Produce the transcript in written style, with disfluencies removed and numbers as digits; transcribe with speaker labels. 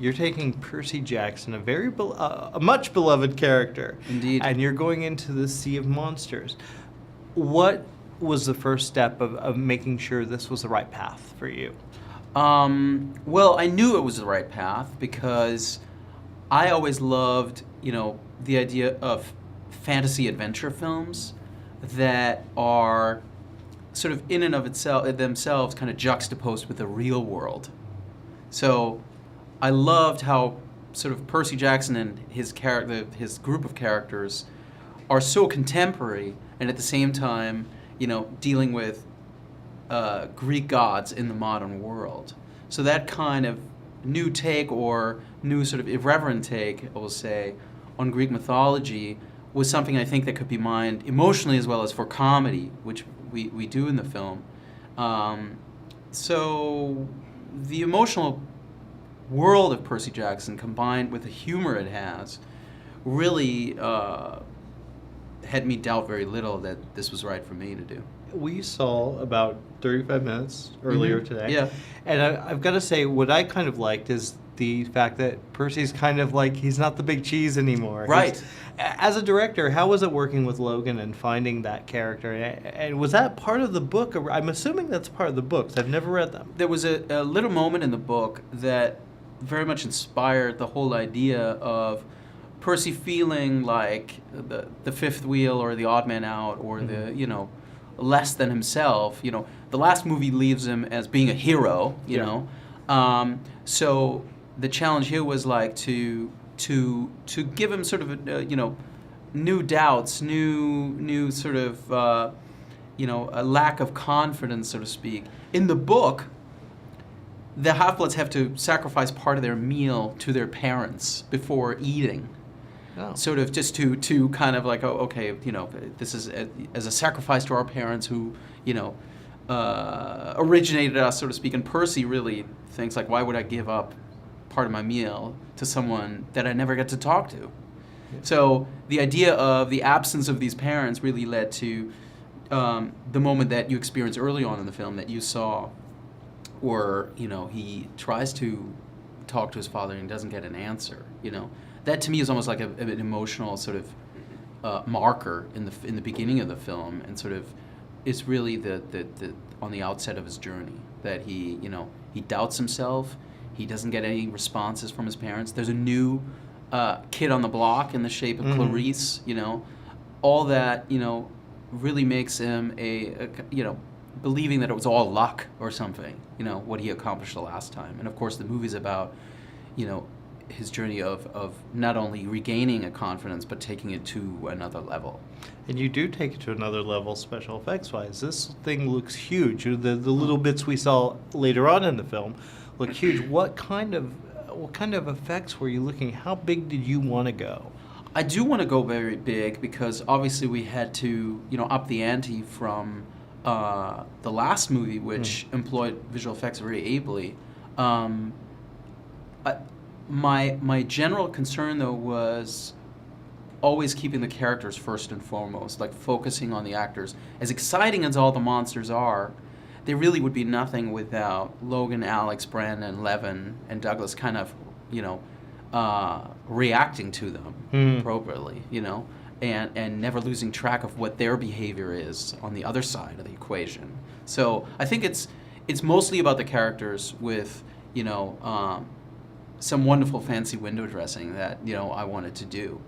Speaker 1: you're taking Percy Jackson, a much beloved character.
Speaker 2: Indeed.
Speaker 1: And you're going into the Sea of Monsters. What was the first step of making sure this was the right path for you?
Speaker 2: Well, I knew it was the right path because I always loved, the idea of fantasy adventure films that are sort of in and of themselves kind of juxtaposed with the real world. So I loved how sort of Percy Jackson and his group of characters are so contemporary and at the same time, dealing with Greek gods in the modern world. So that kind of new take or new sort of irreverent take, I will say, on Greek mythology was something I think that could be mined emotionally as well as for comedy, which we do in the film. So the emotional world of Percy Jackson combined with the humor it has really had me doubt very little that this was right for me to do.
Speaker 1: We saw about 35 minutes earlier today.
Speaker 2: Yeah.
Speaker 1: And I've got to say, what I kind of liked is the fact that Percy's kind of like, he's not the big cheese anymore.
Speaker 2: Right.
Speaker 1: As a director, how was it working with Logan and finding that character? And was that part of the book? I'm assuming that's part of the books. I've never read them.
Speaker 2: There was a little moment in the book that very much inspired the whole idea of Percy feeling like the fifth wheel or the odd man out or the, less than himself. The last movie leaves him as being a hero, you know. So the challenge here was like to give him sort of new doubts, new sort of a lack of confidence, so to speak. In the book, the Half-Bloods have to sacrifice part of their meal to their parents before eating.
Speaker 1: Oh.
Speaker 2: Sort of just to kind of like, oh, okay, this is as a sacrifice to our parents who, originated us, so to speak. And Percy really thinks like, why would I give up part of my meal to someone that I never get to talk to? Yeah. So the idea of the absence of these parents really led to the moment that you experienced early on in the film that you saw, where he tries to talk to his father and doesn't get an answer. That to me is almost like an emotional sort of marker in the beginning of the film, and sort of it's really the on the outset of his journey that he doubts himself. He doesn't get any responses from his parents. There's a new kid on the block in the shape of Clarice. All that really makes him a believing that it was all luck or something. What he accomplished the last time, and of course the movie's about his journey of not only regaining a confidence, but taking it to another level.
Speaker 1: And you do take it to another level special effects-wise. This thing looks huge. The little bits we saw later on in the film look huge. What kind of effects were you looking? How big did you want to go?
Speaker 2: I do want to go very big because obviously we had to up the ante from the last movie, which employed visual effects very ably. My general concern, though, was always keeping the characters first and foremost, like focusing on the actors. As exciting as all the monsters are, they really would be nothing without Logan, Alex, Brandon, Levin, and Douglas kind of, reacting to them appropriately, and never losing track of what their behavior is on the other side of the equation. So I think it's mostly about the characters with, some wonderful fancy window dressing that I wanted to do.